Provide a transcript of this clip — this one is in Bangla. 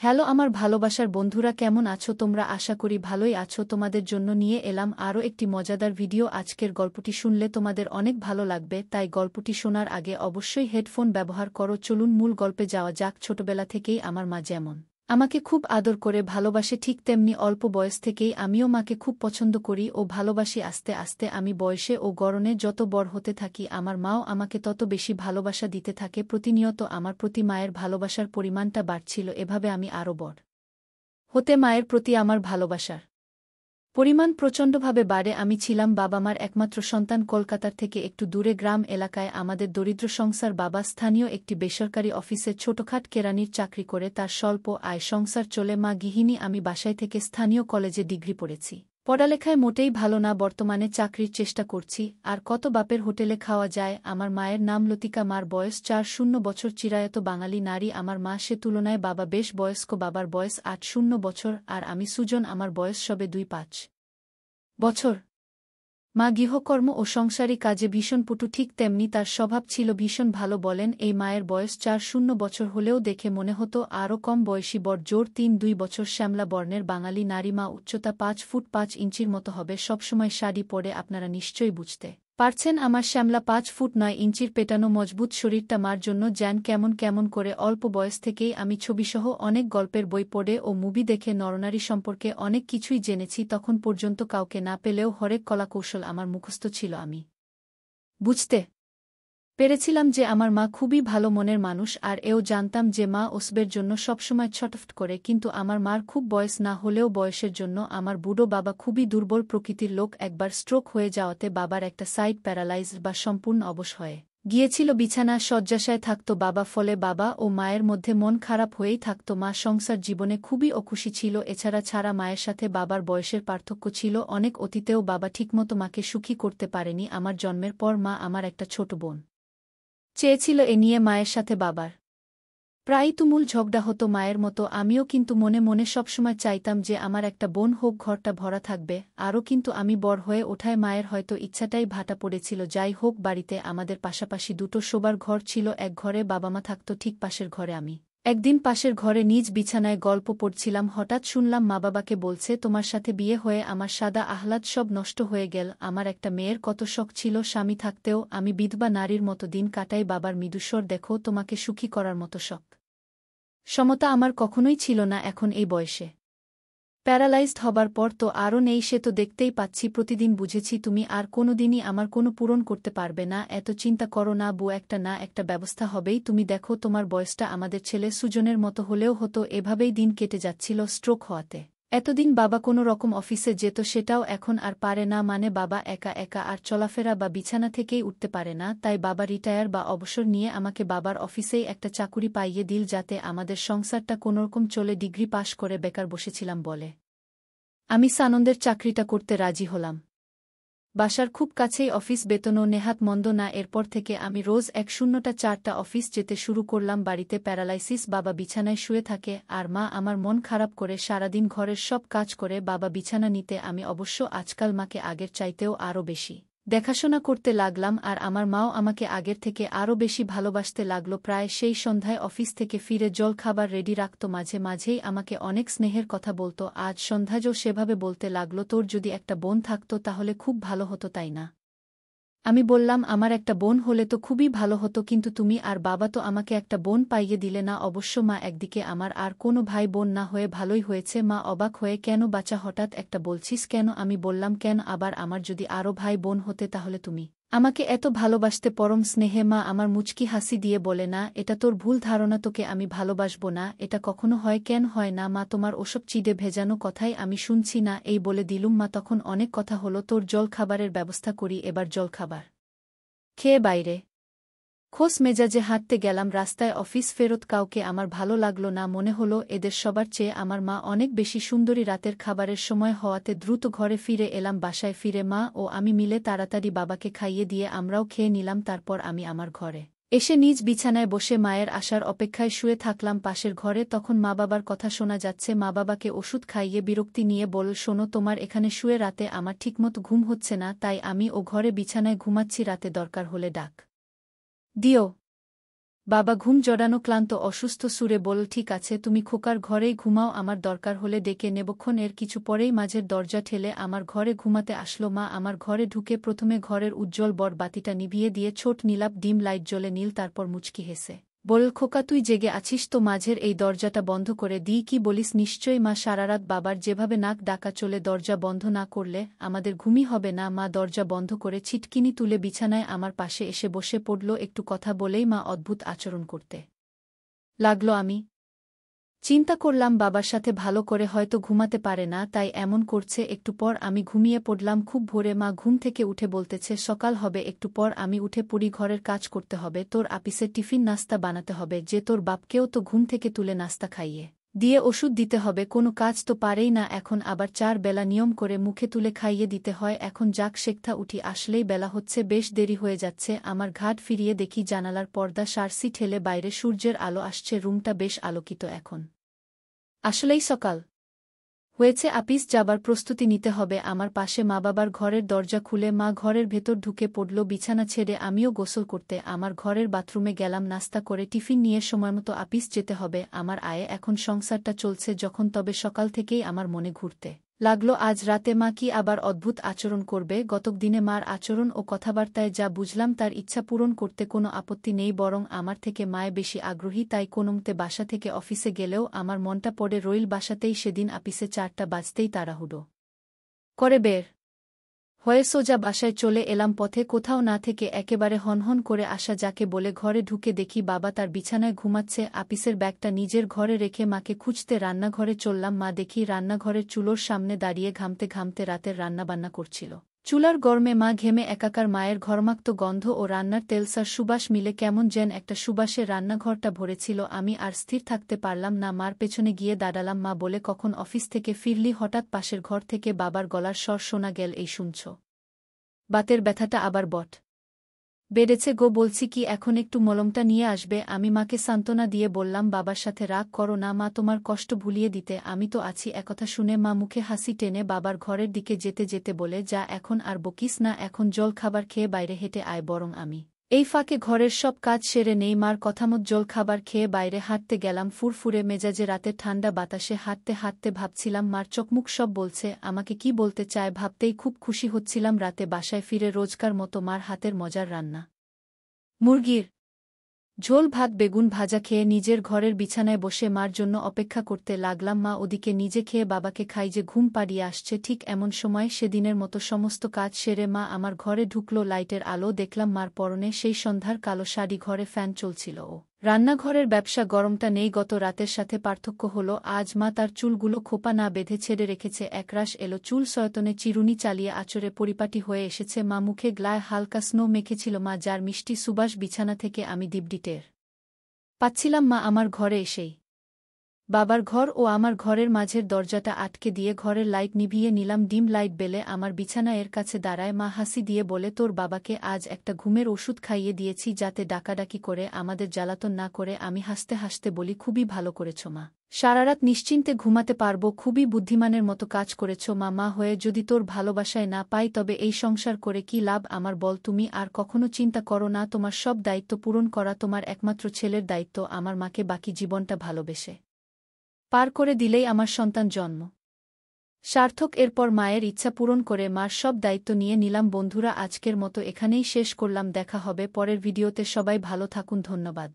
হ্যালো আমার ভালোবাসার বন্ধুরা, কেমন আছো তোমরা? আশা করি ভালোই আছো। তোমাদের জন্য নিয়ে এলাম আরও একটি মজাদার ভিডিও। আজকের গল্পটি শুনলে তোমাদের অনেক ভালো লাগবে, তাই গল্পটি শোনার আগে অবশ্যই হেডফোন ব্যবহার করো। চলুন মূল গল্পে যাওয়া যাক। ছোটবেলা থেকেই আমার মা যেমন আমাকে খুব আদর করে ভালোবাসে, ঠিক তেমনি অল্প বয়স থেকেই আমিও মাকে খুব পছন্দ করি ও ভালোবাসি। আস্তে আস্তে আমি বয়সে ও গড়নে যত বড় হতে থাকি, আমার মাও আমাকে তত বেশি ভালোবাসা দিতে থাকে। প্রতিনিয়ত আমার প্রতি মায়ের ভালোবাসার পরিমাণটা বাড়ছিল। এভাবে আমি আরও বড় হতে মায়ের প্রতি আমার ভালোবাসার পরিমাণ প্রচণ্ডভাবে বাড়ে। আমি ছিলাম বাবা মার একমাত্র সন্তান। কলকাতার থেকে একটু দূরে গ্রাম এলাকায় আমাদের দরিদ্র সংসার। বাবা স্থানীয় একটি বেসরকারি অফিসে ছোটখাট কেরানির চাকরি করে তার স্বল্প আয় সংসার চলে। মা গৃহিণী। আমি বাসায় থেকে স্থানীয় কলেজে ডিগ্রি পড়েছি। পড়ালেখায় মোটেই ভালো না, বর্তমানে চাকরির চেষ্টা করছি। আর কত বাপের হোটেলে খাওয়া যায়। আমার মায়ের নাম লতিকা, মার বয়স ৪০ বছর। চিরায়ত বাঙালি নারী আমার মা, সে তুলনায় বাবা বেশ বয়স্ক। বাবার বয়স ৮০ বছর আর আমি সুজন, আমার বয়স সবে ২-৫ বছর। মা গৃহকর্ম ও সংসারী কাজে ভীষণ পটু, ঠিক তেমনি তার স্বভাব ছিল ভীষণ ভালো। বলেন এই মায়ের বয়স ৪০ বছর হলেও দেখে মনে হতো আরও কম বয়সী। বড় জোর ৩-২ বছর। শ্যামলা বর্ণের বাঙালি নারী। মা উচ্চতা ৫ ফুট ৫ ইঞ্চির মতো হবে। সবসময় শাড়ি পরে। আপনারা নিশ্চয়ই বুঝতে পারছেন আমার শ্যামলা ৫ ফুট ৯ ইঞ্চির পেটানো মজবুত শরীরটা মার জন্য যেন কেমন কেমন করে। অল্প বয়স থেকেই আমি ছবিসহ অনেক গল্পের বই পড়ে ও মুভি দেখে নরনারী সম্পর্কে অনেক কিছুই জেনেছি। তখন পর্যন্ত কাউকে না পেলেও হরেক কলাকৌশল আমার মুখস্থ ছিল। আমি বুঝতে পেরেছিলাম যে আমার মা খুবই ভালো মনের মানুষ, আর এও জানতাম যে মা ওসবের জন্য সবসময় ছটফট করে। কিন্তু আমার মার খুব বয়স না হলেও বয়সের জন্য আমার বুড়ো বাবা খুবই দুর্বল প্রকৃতির লোক। একবার স্ট্রোক হয়ে যাওয়াতে বাবার একটা সাইড প্যারালাইজড বা সম্পূর্ণ অবশ হয়ে গিয়েছিল। বিছানা শয্যাশায় থাকত বাবা। ফলে বাবা ও মায়ের মধ্যে মন খারাপ হয়েই থাকত। মা সংসার জীবনে খুবই অখুশি ছিল। ছাড়া মায়ের সাথে বাবার বয়সের পার্থক্য ছিল অনেক। অতীতেও বাবা ঠিকমতো মাকে সুখী করতে পারেনি। আমার জন্মের পর মা আমার একটা ছোট বোন চেয়েছিল। এ নিয়ে মায়ের সাথে বাবার প্রায়ই তুমুল ঝগড়া হতো মায়ের মতো। আমিও কিন্তু মনে মনে সবসময় চাইতাম যে আমার একটা বোন হোক, ঘরটা ভরা থাকবে আরও। কিন্তু আমি বড় হয়ে ওঠায় মায়ের হয়তো ইচ্ছাটাই ভাটা পড়েছিল। যাই হোক, বাড়িতে আমাদের পাশাপাশি দুটো শোবার ঘর ছিল। এক ঘরে বাবা মা থাকত, ঠিক পাশের ঘরে আমি। একদিন পাশের ঘরে নিজ বিছানায় গল্প পড়ছিলাম। হঠাৎ শুনলাম মা বাবাকে বলছে, তোমার সাথে বিয়ে হয়ে আমার সাদা আহ্লাদ সব নষ্ট হয়ে গেল। আমার একটা মেয়ের কত শখ ছিল, স্বামী থাকতেও আমি বিধবা নারীর মতো দিন কাটাই। বাবার মৃদুস্বর, দেখো তোমাকে সুখী করার মতো শখ সমতা আমার কখনোই ছিল না। এখন এই বয়সে প্যারালাইজড হবার পর তো আরও নেই, সে তো দেখতেই পাচ্ছি। প্রতিদিন বুঝেছি তুমি আর কোনোদিনই আমার কোনো পূরণ করতে পারবে না। এত চিন্তা করো না বউ, একটা না একটা ব্যবস্থা হবেই। তুমি দেখো তোমার বয়সটা আমাদের ছেলে সুজনের মতো হলেও হতো। এভাবেই দিন কেটে যাচ্ছিল। স্ট্রোক হওয়াতে এতদিন বাবা কোনো রকম অফিসে যেত, সেটাও এখন আর পারে না। মানে বাবা একা একা আর চলাফেরা বা বিছানা থেকেই উঠতে পারে না। তাই বাবা রিটায়ার বা অবসর নিয়ে আমাকে বাবার অফিসেই একটা চাকুরি পাইয়ে দিল, যাতে আমাদের সংসারটা কোনোরকম চলে। ডিগ্রি পাশ করে বেকার বসেছিলাম বলে আমি সানন্দের চাকরিটা করতে রাজি হলাম। বাসার খুব কাছেই অফিস, বেতনও নেহাত মন্দ না। এরপর থেকে আমি রোজ ১-০৪টা অফিস যেতে শুরু করলাম। বাড়িতে প্যারালাইসিস, বাবা বিছানায় শুয়ে থাকে আর মা আমার মন খারাপ করে সারাদিন ঘরের সব কাজ করে। বাবা বিছানা নিতে আমি অবশ্য আজকাল মাকে আগের চাইতেও আরও বেশি দেখাশোনা করতে লাগলাম, আর আমার মাও আমাকে আগের থেকে আরও বেশি ভালোবাসতে লাগল। প্রায় সেই সন্ধ্যায় অফিস থেকে ফিরে জলখাবার রেডি রাখত। মাঝে মাঝেই আমাকে অনেক স্নেহের কথা বলত। আজ সন্ধ্যাজও সেভাবে বলতে লাগল, তোর যদি একটা বোন থাকত তাহলে খুব ভালো হতো, তাই না? আমি বললাম, আমার একটা বোন হলে তো খুবই ভালো হতো, কিন্তু তুমি আর বাবা তো আমাকে একটা বোন পাইয়ে দিলে না। অবশ্য মা, একদিকে আমার আর কোনো ভাই বোন না হয়ে ভালোই হয়েছে। মা অবাক হয়ে, কেন বাচ্চা হঠাৎ একটা বলছিস কেন? আমি বললাম, কেন আবার, আমার যদি আরও ভাই বোন হতে তাহলে তুমি আমাকে এত ভালোবাসতে পরম স্নেহে। মা আমার মুচকি হাসি দিয়ে বলে, না, এটা তোর ভুল ধারণা, তোকে আমি ভালোবাসব না এটা কখনো হয়? কেন হয় না মা, তোমার ওসব চিড়ে ভেজানো কথাই আমি শুনছি না। এই বলে দিলুম। মা তখন, অনেক কথা হলো, তোর জলখাবারের ব্যবস্থা করি। এবার জলখাবার খেয়ে বাইরে খোস মেজাজে হাঁটতে গেলাম। রাস্তায় অফিস ফেরত কাউকে আমার ভালো লাগল না। মনে হলো এদের সবার চেয়ে আমার মা অনেক বেশি সুন্দরী। রাতের খাবারের সময় হওয়াতে দ্রুত ঘরে ফিরে এলাম। বাসায় ফিরে মা ও আমি মিলে তাড়াতাড়ি বাবাকে খাইয়ে দিয়ে আমরাও খেয়ে নিলাম। তারপর আমি আমার ঘরে এসে নিজ বিছানায় বসে মায়ের আসার অপেক্ষায় শুয়ে থাকলাম। পাশের ঘরে তখন মা বাবার কথা শোনা যাচ্ছে। মা বাবাকে ওষুধ খাইয়ে বিরক্তি নিয়ে বলল, শোনো, তোমার এখানে শুয়ে রাতে আমার ঠিকমতো ঘুম হচ্ছে না, তাই আমি ও ঘরে বিছানায় ঘুমাচ্ছি। রাতে দরকার হলে ডাক দিও। বাবা ঘুম জড়ানো ক্লান্ত অসুস্থ সুরে বলল, ঠিক আছে, তুমি খোকার ঘরেই ঘুমাও, আমার দরকার হলে ডেকে নেবক্ষণ। এর কিছু পরেই মাঝের দরজা ঠেলে আমার ঘরে ঘুমাতে আসলো মা। আমার ঘরে ঢুকে প্রথমে ঘরের উজ্জ্বল বড় বাতিটা নিভিয়ে দিয়ে ছোট নীলাভ ডিম লাইট জ্বলে নীল, তারপর মুচকি হেসে বলল, খোকা তুই জেগে আছিস তো, মাঝের এই দরজাটা বন্ধ করে দিই? কি বলিস? নিশ্চয়ই মা। সারারাত বাবার যেভাবে নাক ডাকা চলে, দরজা বন্ধ না করলে আমাদের ঘুমই হবে না। মা দরজা বন্ধ করে ছিটকিনি তুলে বিছানায় আমার পাশে এসে বসে পড়ল। একটু কথা বলেই মা অদ্ভুত আচরণ করতে লাগল। আমি চিন্তা করলাম বাবার সাথে ভালো করে হয়তো ঘুমাতে পারে না, তাই এমন করছে। একটু পর আমি ঘুমিয়ে পড়লাম খুব ভোরে। মা ঘুম থেকে উঠে বলতেছে, সকাল হবে। একটু পর আমি উঠে পড়ি, ঘরের কাজ করতে হবে, তোর আপিসে টিফিন নাস্তা বানাতে হবে, যে তোর বাপকেও তো ঘুম থেকে তুলে নাস্তা খাইয়ে দিয়ে ওষুধ দিতে হবে। কোনো কাজ তো পারেই না এখন, আবার 4 বেলা নিয়ম করে মুখে তুলে খাইয়ে দিতে হয়। এখন যাক শেখথা উঠি, আসলেই বেলা হচ্ছে, বেশ দেরি হয়ে যাচ্ছে। আমার ঘাট ফিরিয়ে দেখি জানালার পর্দা সারসি ঠেলে বাইরে সূর্যের আলো আসছে, রুমটা বেশ আলোকিত এখন। আসলেই সকাল হয়েছে, আপিস যাবার প্রস্তুতি নিতে হবে। আমার পাশে মা। বাবার ঘরের দরজা খুলে মা ঘরের ভেতর ঢুকে পড়ল, বিছানা ছেড়ে আমিও গোসল করতে আমার ঘরের বাথরুমে গেলাম। নাস্তা করে টিফিন নিয়ে সময়মতো আপিস যেতে হবে আমার। আয়ে এখন সংসারটা চলছে যখন, তবে সকাল থেকেই আমার মনে ঘুরতে লাগলো আজ রাতে মা কি আবার অদ্ভুত আচরণ করবে। গতক দিনে মার আচরণ ও কথাবার্তায় যা বুঝলাম, তার ইচ্ছা পূরণ করতে কোনো আপত্তি নেই, বরং আমার থেকে মায়ে বেশি আগ্রহী। তাই কোনোমতে বাসা থেকে অফিসে গেলেও আমার মনটা পড়ে রইল বাসাতেই। সেদিন আপিসে 4টা বাজতেই তাড়াহুড়ো করে বের হয়ে সোজা বাসায় চলে এলাম। পথে কোথাও না থেকে একেবারে হনহন করে আসা যাকে বলে, ঘরে ঢুকে দেখি বাবা তার বিছানায় ঘুমাচ্ছে। আপিসের ব্যাগটা নিজের ঘরে রেখে মাকে খুঁজতে রান্নাঘরে চললাম। মা দেখি রান্নাঘরের চুলোর সামনে দাঁড়িয়ে ঘামতে ঘামতে রাতের রান্নাবান্না করছিল। চুলার গরমে মা ঘেমে একাকার, মায়ের ঘরমাক্ত গন্ধ ও রান্নার তেলসার সুবাস মিলে কেমন যেন একটা সুবাসে রান্নাঘরটা ভরেছিল। আমি আর স্থির থাকতে পারলাম না, মার পেছনে গিয়ে দাঁড়ালাম। মা বলে, কখন অফিস থেকে ফিরলি? হঠাৎ পাশের ঘর থেকে বাবার গলার স্বর শোনা গেল, এই শুনছ? বাতের ব্যথাটা আবার বট বেড়েছে গো। বলছি কি, এখন একটু মলমটা নিয়ে আসবে? আমি মাকে সান্ত্বনা দিয়ে বললাম, বাবার সাথে রাগ করো না মা, তোমার কষ্ট ভুলিয়ে দিতে আমি তো আছি। একথা শুনে মা মুখে হাসি টেনে বাবার ঘরের দিকে যেতে যেতে বলে, যা এখন আর বকিস না, এখন জল খাবার খেয়ে বাইরে হেঁটে আয়। বরং আমি এই ফাঁকে ঘরের সব কাজ সেরে নেই। মার কথামত জল খাবার খেয়ে বাইরে হাঁটতে গেলাম ফুরফুরে মেজাজে। রাতের ঠান্ডা বাতাসে হাঁটতে হাঁটতে ভাবছিলাম, মার চোখমুখ সব বলছে, আমাকে কি বলতে চায় ভাবতেই খুব খুশি হচ্ছিলাম। রাতে বাসায় ফিরে রোজকার মতো মার হাতের মজার রান্না, মুরগির ঝোল, ভাত, বেগুন ভাজা খেয়ে নিজের ঘরের বিছানায় বসে মার জন্য অপেক্ষা করতে লাগলাম। মা ওদিকে নিজে খেয়ে বাবাকে খাই যে ঘুম পাড়িয়ে আসছে। ঠিক এমন সময় সেদিনের মতো সমস্ত কাজ সেরে মা আমার ঘরে ঢুকল। লাইটের আলো দেখলাম মার পরনে সেই সন্ধ্যার কালো শাড়ি, ঘরে ফ্যান চলছিল ও রান্নাঘরের ব্যবসা গরমটা নেই। গত রাতের সাথে পার্থক্য হলো, আজ মা তার চুলগুলো খোপা না বেঁধে ছেড়ে রেখেছে। একরাশ এলো চুল সয়তনে চিরুনি চালিয়ে আঁচড়ে পরিপাটি হয়ে এসেছে। মা মুখে গ্লায় হালকা স্নো মেখেছিল মা, যার মিষ্টি সুবাস বিছানা থেকে আমি দিব্যি টের পাচ্ছিলাম। মা আমার ঘরে এসেই বাবার ঘর ও আমার ঘরের মাঝের দরজাটা আটকে দিয়ে ঘরের লাইট নিভিয়ে নিলাম। ডিম লাইট বেলে আমার বিছানা এর কাছে দাঁড়ায়। মা হাসি দিয়ে বলে, তোর বাবাকে আজ একটা ঘুমের ওষুধ খাইয়ে দিয়েছি, যাতে ডাকাডাকি করে আমাদের জ্বালাতন না করে। আমি হাসতে হাসতে বলি, খুবই ভালো করেছ মা, সারারাত নিশ্চিন্তে ঘুমাতে পারবো। খুবই বুদ্ধিমানের মতো কাজ করেছ মা। মা হয়ে যদি তোর ভালোবাসায় না পাই, তবে এই সংসার করে কি লাভ আমার বল? তুমি আর কখনো চিন্তা করো না, তোমার সব দায়িত্ব পূরণ করা তোমার একমাত্র ছেলের দায়িত্ব। আমার মাকে বাকি জীবনটা ভালোবেসে পার করে দিলেই আমার সন্তান জন্ম সার্থক। এরপর মায়ের ইচ্ছা পূরণ করে মার সব দায়িত্ব নিয়ে নিলাম। বন্ধুরা, আজকের মতো এখানেই শেষ করলাম, দেখা হবে পরের ভিডিওতে। সবাই ভালো থাকুন, ধন্যবাদ।